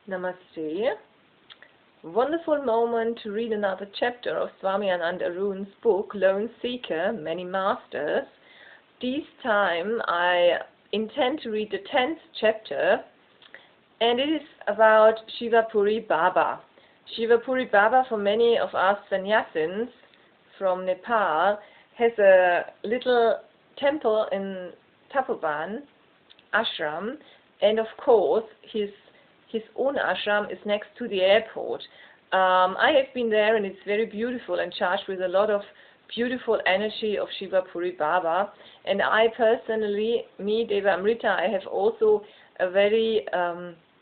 Namaste. Wonderful moment to read another chapter of Swami Anand Arun's book, Lone Seeker, Many Masters. This time I intend to read the 10th chapter, and it is about Shivapuri Baba. Shivapuri Baba, for many of us sannyasins from Nepal, has a little temple in Tapovan ashram, and of course his own ashram is next to the airport. I have been there, and it's very beautiful and charged with a lot of beautiful energy of Shivapuri Baba. And I personally, me Deva Amrita, I have also a very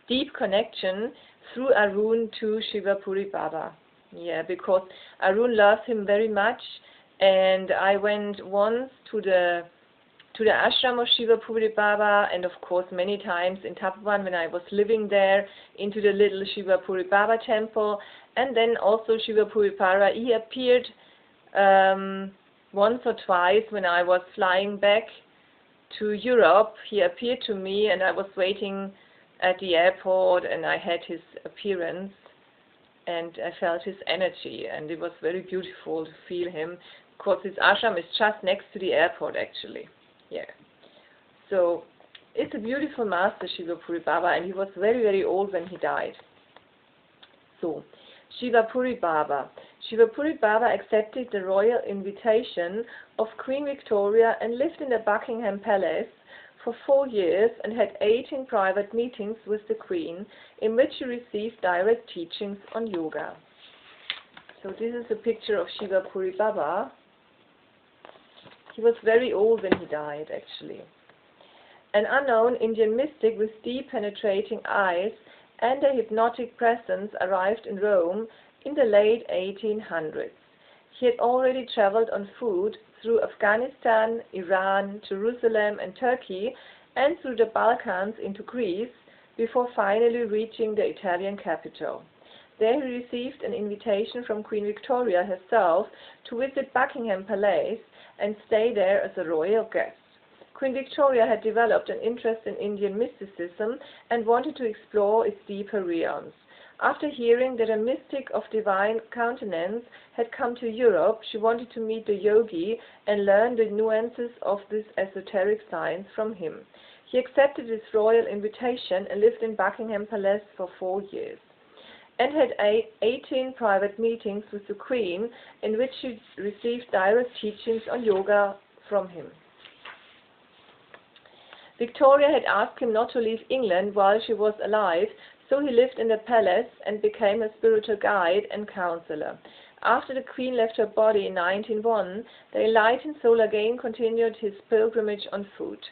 deep connection through Arun to Shivapuri Baba. Yeah, because Arun loves him very much, and I went once to the ashram of Shivapuri Baba, and of course many times in Tapovan when I was living there, into the little Shivapuri Baba temple. And then also Shivapuri Baba, he appeared once or twice when I was flying back to Europe. He appeared to me, and I was waiting at the airport, and I had his appearance, and I felt his energy, and it was very beautiful to feel him, because his ashram is just next to the airport actually. Yeah. So it's a beautiful master, Shivapuri Baba, and he was very, very old when he died. So, Shivapuri Baba. Shivapuri Baba accepted the royal invitation of Queen Victoria and lived in the Buckingham Palace for 4 years and had 18 private meetings with the Queen, in which he received direct teachings on yoga. So this is a picture of Shivapuri Baba. He was very old when he died, actually. An unknown Indian mystic with deep penetrating eyes and a hypnotic presence arrived in Rome in the late 1800s. He had already traveled on foot through Afghanistan, Iran, Jerusalem and Turkey, and through the Balkans into Greece, before finally reaching the Italian capital. There he received an invitation from Queen Victoria herself to visit Buckingham Palace and stay there as a royal guest. Queen Victoria had developed an interest in Indian mysticism and wanted to explore its deeper realms. After hearing that a mystic of divine countenance had come to Europe, she wanted to meet the yogi and learn the nuances of this esoteric science from him. He accepted this royal invitation and lived in Buckingham Palace for 4 years, and had 18 private meetings with the Queen, in which she received direct teachings on yoga from him. Victoria had asked him not to leave England while she was alive, so he lived in the palace and became a spiritual guide and counselor. After the Queen left her body in 1901, the enlightened soul again continued his pilgrimage on foot.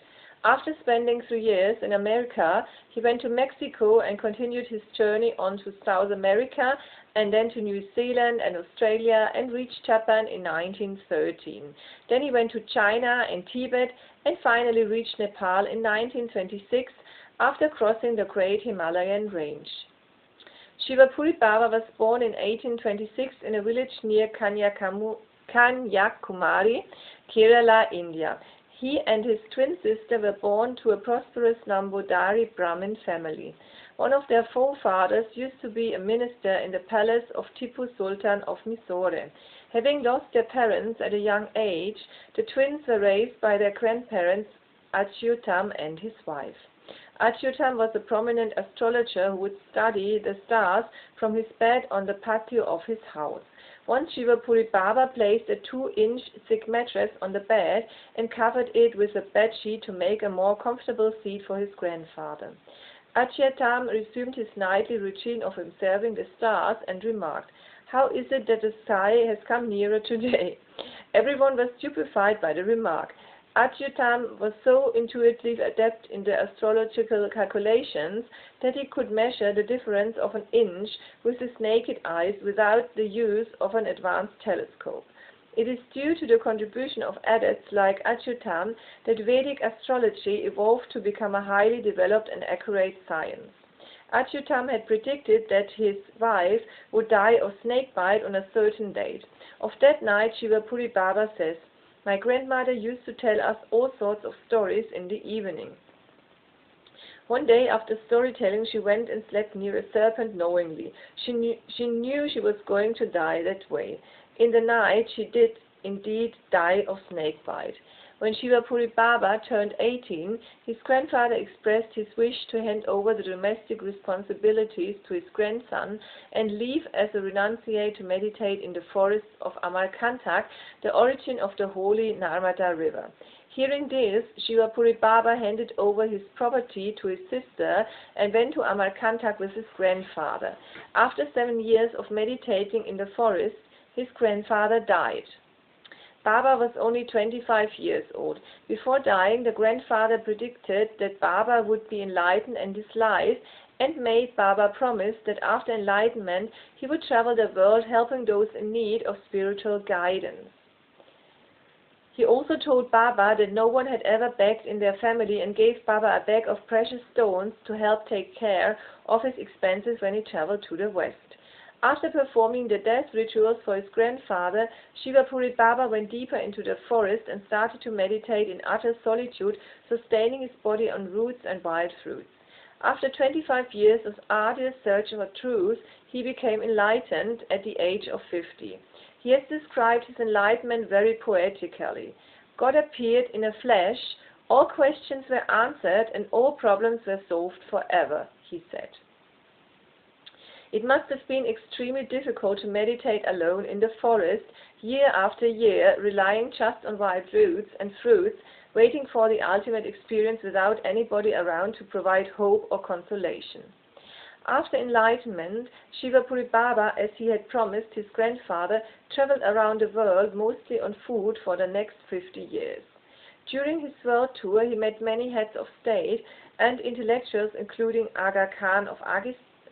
After spending 3 years in America, he went to Mexico and continued his journey on to South America, and then to New Zealand and Australia, and reached Japan in 1913. Then he went to China and Tibet, and finally reached Nepal in 1926 after crossing the Great Himalayan Range. Shivapuri Baba was born in 1826 in a village near Kanyakumari, Kerala, India. He and his twin sister were born to a prosperous Nambodari Brahmin family. One of their forefathers used to be a minister in the palace of Tipu Sultan of Mysore. Having lost their parents at a young age, the twins were raised by their grandparents Achyutam and his wife. Achyutam was a prominent astrologer who would study the stars from his bed on the patio of his house. Once Shivapuri Baba placed a 2-inch thick mattress on the bed and covered it with a bedsheet to make a more comfortable seat for his grandfather. Achyutam resumed his nightly routine of observing the stars and remarked, "How is it that the sky has come nearer today?" Everyone was stupefied by the remark. Achyutam was so intuitively adept in the astrological calculations that he could measure the difference of an inch with his naked eyes without the use of an advanced telescope. It is due to the contribution of adepts like Achyutam that Vedic astrology evolved to become a highly developed and accurate science. Achyutam had predicted that his wife would die of snakebite on a certain date. Of that night, Shivapuri Baba says, "My grandmother used to tell us all sorts of stories in the evening." One day after storytelling, she went and slept near a serpent knowingly. She knew she was going to die that way. In the night, she did indeed die of snake bite. When Shivapuri Baba turned 18, his grandfather expressed his wish to hand over the domestic responsibilities to his grandson and leave as a renunciate to meditate in the forests of Amarkantak, the origin of the holy Narmada river. Hearing this, Shivapuri Baba handed over his property to his sister and went to Amarkantak with his grandfather. After 7 years of meditating in the forest, his grandfather died. Baba was only 25 years old. Before dying, the grandfather predicted that Baba would be enlightened in his life and made Baba promise that after enlightenment he would travel the world helping those in need of spiritual guidance. He also told Baba that no one had ever begged in their family and gave Baba a bag of precious stones to help take care of his expenses when he traveled to the West. After performing the death rituals for his grandfather, Shivapuri Baba went deeper into the forest and started to meditate in utter solitude, sustaining his body on roots and wild fruits. After 25 years of arduous search for truth, he became enlightened at the age of 50. He has described his enlightenment very poetically. God appeared in a flesh, all questions were answered and all problems were solved forever, he said. It must have been extremely difficult to meditate alone in the forest year after year, relying just on wild roots and fruits, waiting for the ultimate experience without anybody around to provide hope or consolation. After enlightenment, Shivapuri Baba, as he had promised his grandfather, traveled around the world mostly on foot for the next 50 years. During his world tour, he met many heads of state and intellectuals, including Aga Khan of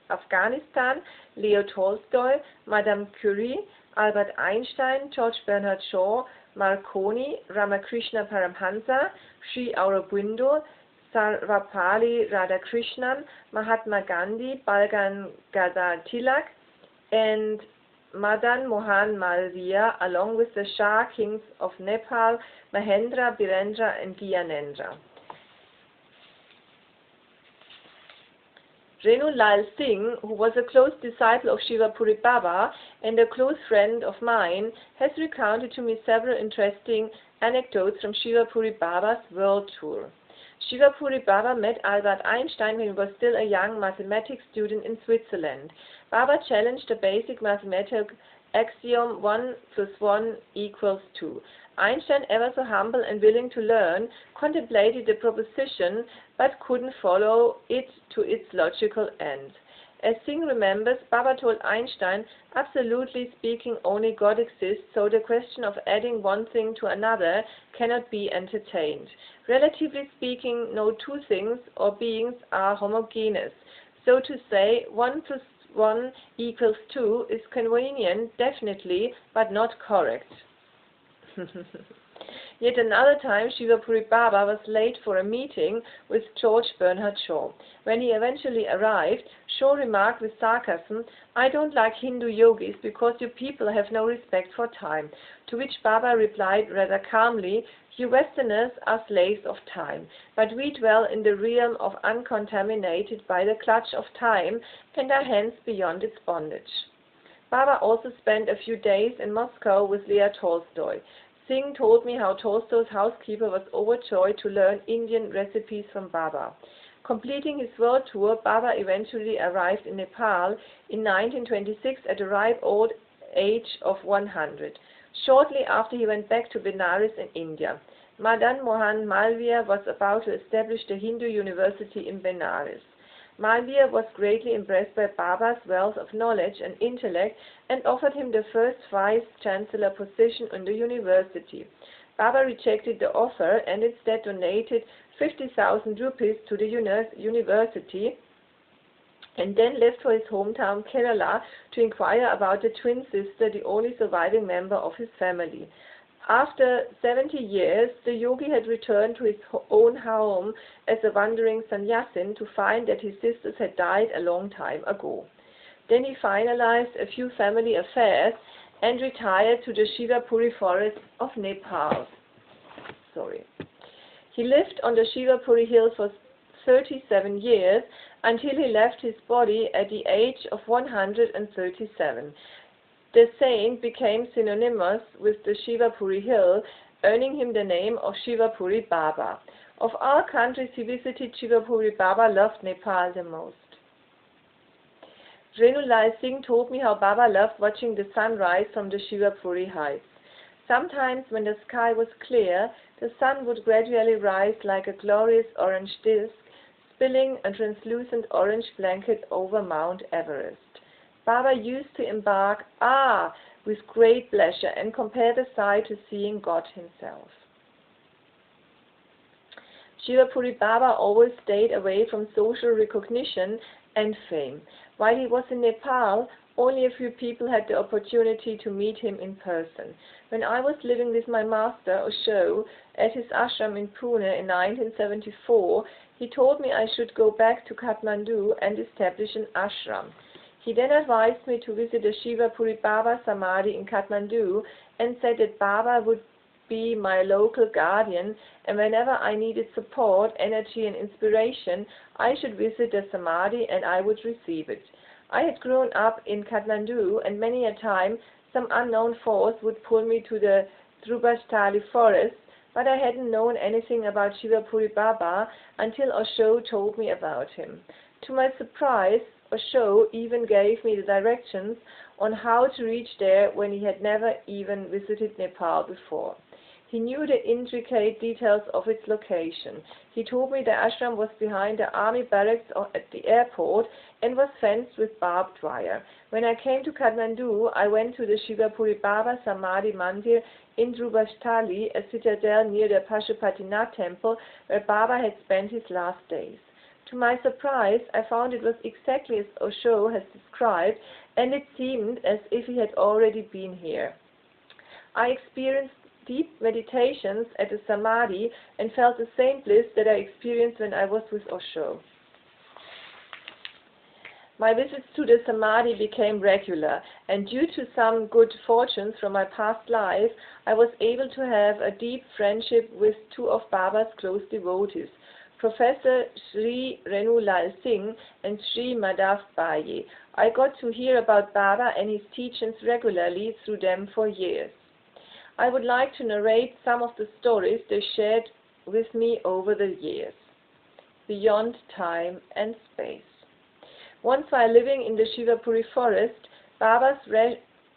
Afghanistan, Leo Tolstoy, Madame Curie, Albert Einstein, George Bernard Shaw, Marconi, Ramakrishna Paramhansa, Sri Aurobindo, Sarvapalli Radhakrishnan, Mahatma Gandhi, Bal Gadadhar Tilak, and Madan Mohan Malviya, along with the Shah kings of Nepal, Mahendra, Birendra, and Gyanendra. Renu Lal Singh, who was a close disciple of Shivapuri Baba and a close friend of mine, has recounted to me several interesting anecdotes from Shivapuri Baba's world tour. Shivapuri Baba met Albert Einstein when he was still a young mathematics student in Switzerland. Baba challenged the basic mathematical axiom 1 plus 1 equals 2. Einstein, ever so humble and willing to learn, contemplated the proposition but couldn't follow it to its logical end. As Singh remembers, Baba told Einstein, absolutely speaking, only God exists, so the question of adding one thing to another cannot be entertained. Relatively speaking, no two things or beings are homogeneous. So to say 1 plus 1 equals 2 is convenient, definitely, but not correct. Yet another time, Shivapuri Baba was late for a meeting with George Bernard Shaw. When he eventually arrived, Shaw remarked with sarcasm, "I don't like Hindu yogis because you people have no respect for time." To which Baba replied rather calmly, "You Westerners are slaves of time, but we dwell in the realm of uncontaminated by the clutch of time and are hence beyond its bondage." Baba also spent a few days in Moscow with Leo Tolstoy. Singh told me how Tolstoy's housekeeper was overjoyed to learn Indian recipes from Baba. Completing his world tour, Baba eventually arrived in Nepal in 1926 at the ripe old age of 100. Shortly after, he went back to Benares in India. Madan Mohan Malviya was about to establish the Hindu University in Benares. Malviya was greatly impressed by Baba's wealth of knowledge and intellect and offered him the first vice-chancellor position in the university. Baba rejected the offer and instead donated 50,000 rupees to the university and then left for his hometown Kerala to inquire about the twin sister, the only surviving member of his family. After 70 years, the yogi had returned to his own home as a wandering sannyasin to find that his sisters had died a long time ago. Then he finalized a few family affairs and retired to the Shivapuri forest of Nepal. He lived on the Shivapuri hill for 37 years until he left his body at the age of 137. The saint became synonymous with the Shivapuri hill, earning him the name of Shivapuri Baba. Of all countries he visited, Shivapuri Baba loved Nepal the most. Renu Lal Singh told me how Baba loved watching the sun rise from the Shivapuri heights. Sometimes when the sky was clear, the sun would gradually rise like a glorious orange disk, spilling a translucent orange blanket over Mount Everest. Baba used to embark, with great pleasure, and compare the sight to seeing God himself. Shivapuri Baba always stayed away from social recognition and fame. While he was in Nepal, only a few people had the opportunity to meet him in person. When I was living with my master, Osho, at his ashram in Pune in 1974, he told me I should go back to Kathmandu and establish an ashram. He then advised me to visit the Shivapuri Baba Samadhi in Kathmandu and said that Baba would be my local guardian, and whenever I needed support, energy and inspiration, I should visit the Samadhi and I would receive it. I had grown up in Kathmandu, and many a time some unknown force would pull me to the Drupashtali forest, but I hadn't known anything about Shivapuri Baba until Osho told me about him. To my surprise, Osho even gave me the directions on how to reach there when he had never even visited Nepal before. He knew the intricate details of its location. He told me the ashram was behind the army barracks at the airport and was fenced with barbed wire. When I came to Kathmandu, I went to the Shivapuri Baba Samadhi Mandir in Drupashtali, a citadel near the Pashupatinath temple where Baba had spent his last days. To my surprise, I found it was exactly as Osho has described, and it seemed as if he had already been here. I experienced deep meditations at the Samadhi and felt the same bliss that I experienced when I was with Osho. My visits to the Samadhi became regular, and due to some good fortunes from my past life, I was able to have a deep friendship with two of Baba's close devotees, Professor Sri Renu Lal Singh and Sri Madhav Baye. I got to hear about Baba and his teachings regularly through them for years. I would like to narrate some of the stories they shared with me over the years, beyond time and space. Once while living in the Shivapuri forest, Baba's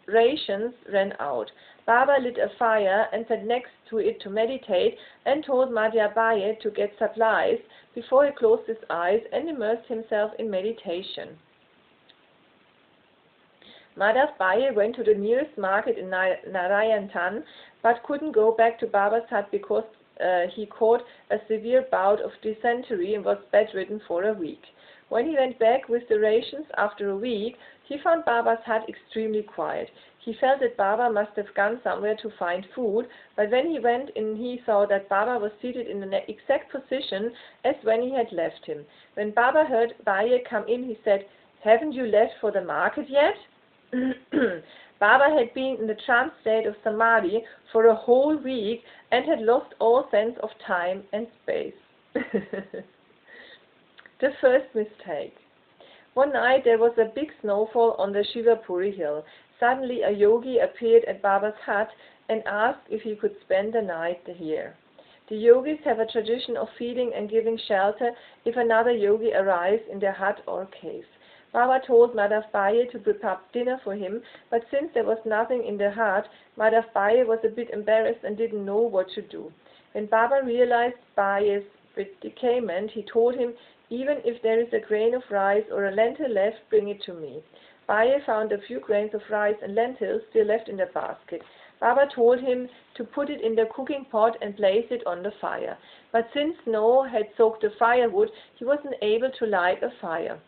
rations ran out. Baba lit a fire and sat next to it to meditate and told Madhya Baye to get supplies before he closed his eyes and immersed himself in meditation. Madhav Baye went to the nearest market in Narayantan but couldn't go back to Baba's hut because he caught a severe bout of dysentery and was bedridden for a week. When he went back with the rations after a week, he found Baba's hut extremely quiet. He felt that Baba must have gone somewhere to find food, but when he went in, he saw that Baba was seated in the exact position as when he had left him. When Baba heard Baye come in, he said, "Haven't you left for the market yet?" Baba had been in the trance state of Samadhi for a whole week and had lost all sense of time and space. The first mistake. One night there was a big snowfall on the Shivapuri hill. Suddenly a yogi appeared at Baba's hut and asked if he could spend the night here. The yogis have a tradition of feeding and giving shelter if another yogi arrives in their hut or cave. Baba told Madhav Baye to prepare dinner for him, but since there was nothing in the hut, Madhav Baye was a bit embarrassed and didn't know what to do. When Baba realized Baye's predicament, he told him, "Even if there is a grain of rice or a lentil left, bring it to me." Baye found a few grains of rice and lentils still left in the basket. Baba told him to put it in the cooking pot and place it on the fire. But since snow had soaked the firewood, he wasn't able to light a fire.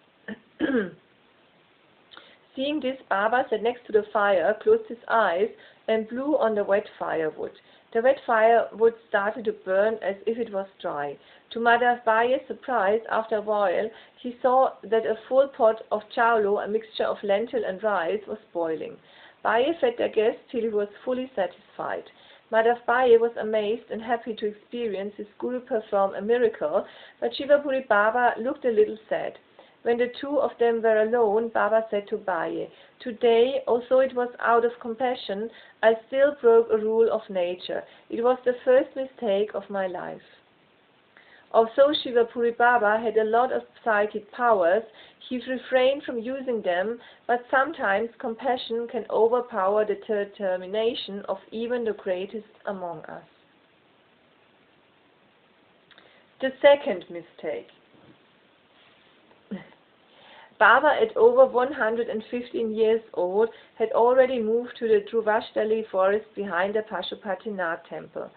Seeing this, Baba sat next to the fire, closed his eyes, and blew on the wet firewood. The wet firewood started to burn as if it was dry. To Madhav Baye's surprise, after a while, he saw that a full pot of chaulo, a mixture of lentil and rice, was boiling. Baye fed their guest till he was fully satisfied. Madhav Baye was amazed and happy to experience his guru perform a miracle, but Shivapuri Baba looked a little sad. When the two of them were alone, Baba said to Baye, "Today, although it was out of compassion, I still broke a rule of nature. It was the first mistake of my life." Although Shivapuri Baba had a lot of psychic powers, he refrained from using them, but sometimes compassion can overpower the determination of even the greatest among us. The second mistake. Baba, at over 115 years old, had already moved to the Dhruvashtali forest behind the Pashupatinath temple.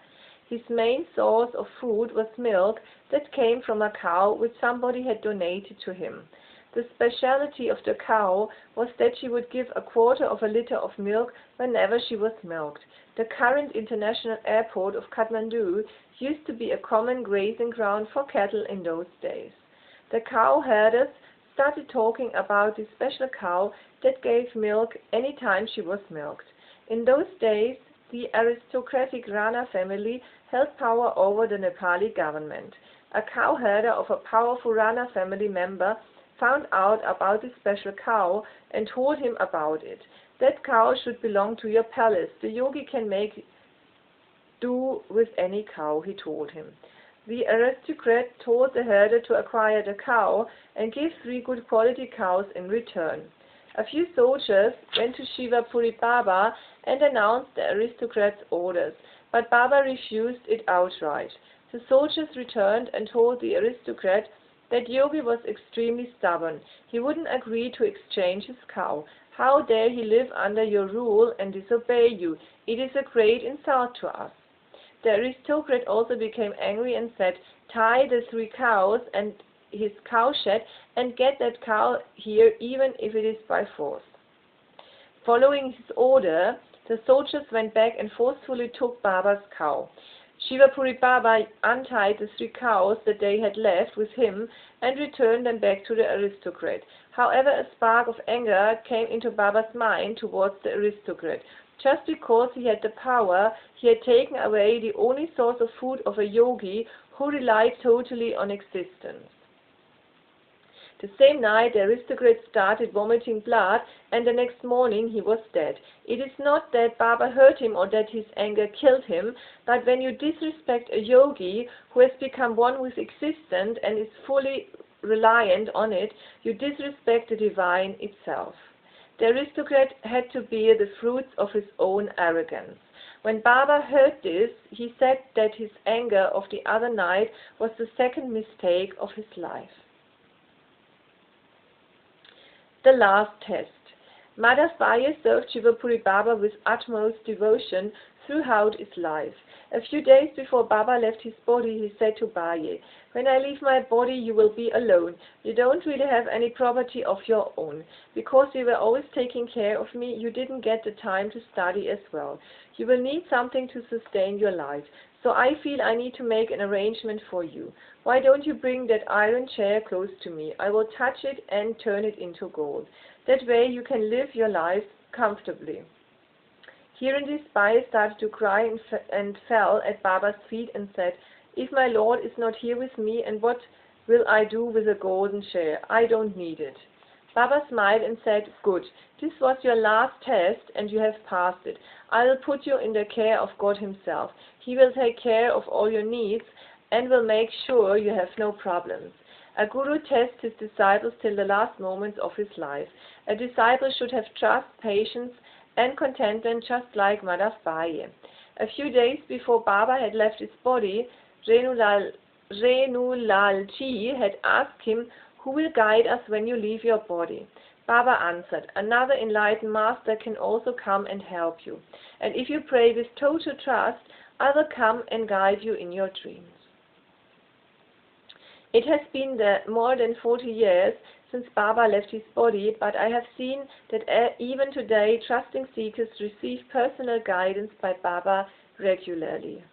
His main source of food was milk that came from a cow which somebody had donated to him. The speciality of the cow was that she would give a quarter of a liter of milk whenever she was milked. The current international airport of Kathmandu used to be a common grazing ground for cattle in those days. The cow herders started talking about this special cow that gave milk any time she was milked. In those days, the aristocratic Rana family held power over the Nepali government. A cow herder of a powerful Rana family member found out about this special cow and told him about it. "That cow should belong to your palace. The yogi can make do with any cow," he told him. The aristocrat told the herder to acquire the cow and give 3 good quality cows in return. A few soldiers went to Shivapuri Baba and announced the aristocrat's orders, but Baba refused it outright. The soldiers returned and told the aristocrat that Yogi was extremely stubborn. He wouldn't agree to exchange his cow. "How dare he live under your rule and disobey you? It is a great insult to us." The aristocrat also became angry and said, "Tie the 3 cows and his cowshed and get that cow here even if it is by force." Following his order, the soldiers went back and forcefully took Baba's cow. Shivapuri Baba untied the 3 cows that they had left with him and returned them back to the aristocrat. However, a spark of anger came into Baba's mind towards the aristocrat. Just because he had the power, he had taken away the only source of food of a yogi who relied totally on existence. The same night, the aristocrat started vomiting blood, and the next morning he was dead. It is not that Baba hurt him or that his anger killed him, but when you disrespect a yogi who has become one with existence and is fully reliant on it, you disrespect the divine itself. The aristocrat had to bear the fruits of his own arrogance. When Baba heard this, he said that his anger of the other night was the second mistake of his life. The last test. Madhav Baye served Shivapuri Baba with utmost devotion throughout his life. A few days before Baba left his body, he said to Baye, "When I leave my body, you will be alone. You don't really have any property of your own. Because you were always taking care of me, you didn't get the time to study as well. You will need something to sustain your life. So I feel I need to make an arrangement for you. Why don't you bring that iron chair close to me? I will touch it and turn it into gold. That way you can live your life comfortably." Hearing this, Baye started to cry and fell at Baba's feet and said, "If my Lord is not here with me, and what will I do with a golden chair? I don't need it." Baba smiled and said, "Good. This was your last test and you have passed it. I will put you in the care of God himself. He will take care of all your needs and will make sure you have no problems." A guru tests his disciples till the last moments of his life. A disciple should have trust, patience and contentment, just like Madhav Baye. A few days before Baba had left his body, Renulal Ji had asked him, "Who will guide us when you leave your body?" Baba answered, "Another enlightened master can also come and help you. And if you pray with total trust, I will come and guide you in your dreams." It has been more than 40 years since Baba left his body, but I have seen that even today trusting seekers receive personal guidance by Baba regularly.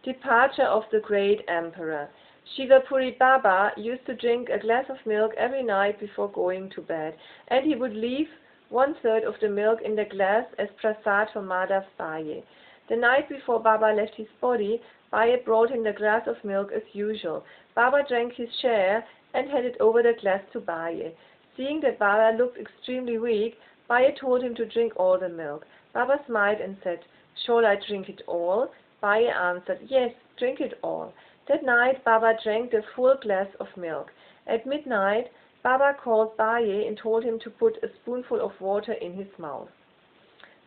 Departure of the great emperor. Shivapuri Baba used to drink a glass of milk every night before going to bed, and he would leave 1/3 of the milk in the glass as prasad for Madhav's Baye. The night before Baba left his body, Baye brought him the glass of milk as usual. Baba drank his share and handed over the glass to Baye. Seeing that Baba looked extremely weak, Baye told him to drink all the milk. Baba smiled and said, "Shall I drink it all?" Baye answered, "Yes, drink it all." That night, Baba drank the full glass of milk. At midnight, Baba called Baye and told him to put a spoonful of water in his mouth.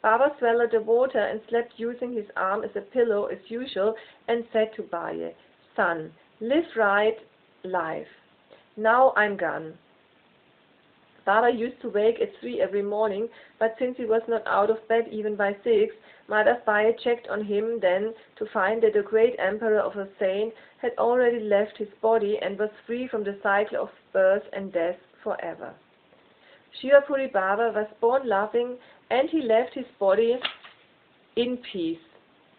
Baba swallowed the water and slept using his arm as a pillow as usual and said to Baye, "Son, live right life. Now I'm gone." Baba used to wake at 3 every morning, but since he was not out of bed even by 6, Madhav Baye checked on him then to find that the great emperor of a saint had already left his body and was free from the cycle of birth and death forever. Shivapuri Baba was born loving and he left his body in peace.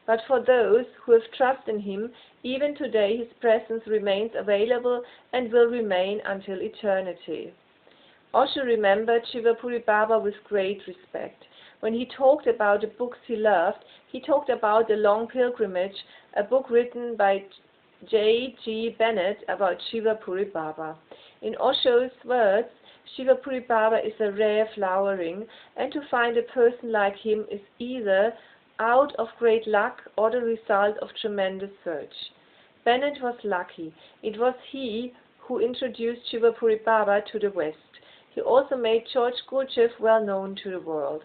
But for those who have trust in him, even today his presence remains available and will remain until eternity. Osho remembered Shivapuri Baba with great respect. When he talked about the books he loved, he talked about The Long Pilgrimage, a book written by J.G. Bennett about Shivapuri Baba. In Osho's words, Shivapuri Baba is a rare flowering, and to find a person like him is either out of great luck or the result of tremendous search. Bennett was lucky. It was he who introduced Shivapuri Baba to the West. He also made George Gurdjieff well known to the world.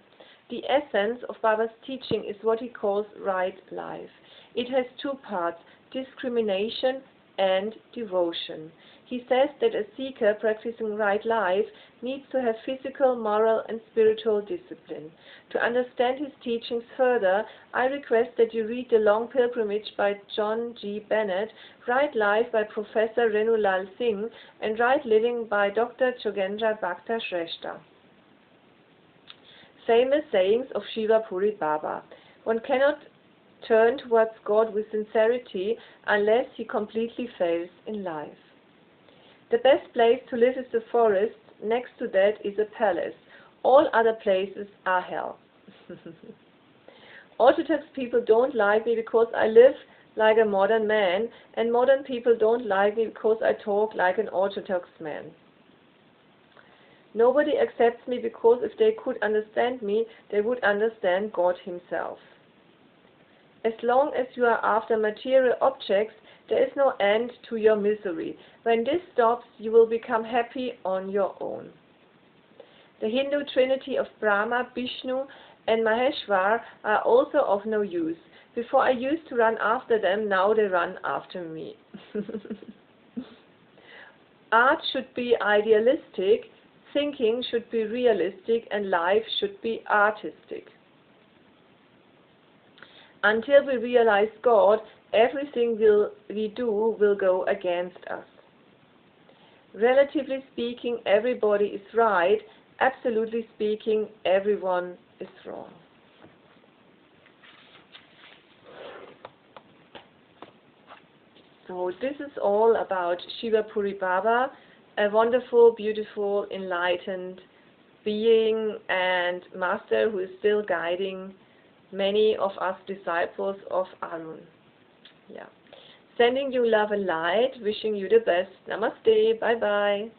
The essence of Baba's teaching is what he calls right life. It has 2 parts, discrimination and devotion. He says that a seeker practicing right life needs to have physical, moral and spiritual discipline. To understand his teachings further, I request that you read The Long Pilgrimage by John G. Bennett, Right Life by Professor Renulal Singh, and Right Living by Dr. Jogendra Bhakta Shrestha. Famous sayings of Shivapuri Baba. One cannot turn towards God with sincerity unless he completely fails in life. The best place to live is the forest. Next to that is a palace. All other places are hell. Orthodox people don't like me because I live like a modern man, and modern people don't like me because I talk like an Orthodox man. Nobody accepts me because if they could understand me, they would understand God himself. As long as you are after material objects, there is no end to your misery. When this stops, you will become happy on your own. The Hindu trinity of Brahma, Vishnu and Maheshwar are also of no use. Before I used to run after them, now they run after me. Art should be idealistic, thinking should be realistic, and life should be artistic. Until we realize God, everything we do will go against us. Relatively speaking, everybody is right. Absolutely speaking, everyone is wrong. So this is all about Shivapuri Baba, a wonderful, beautiful, enlightened being and master who is still guiding many of us disciples of Arun. Yeah. Sending you love and light, wishing you the best. Namaste. Bye-bye.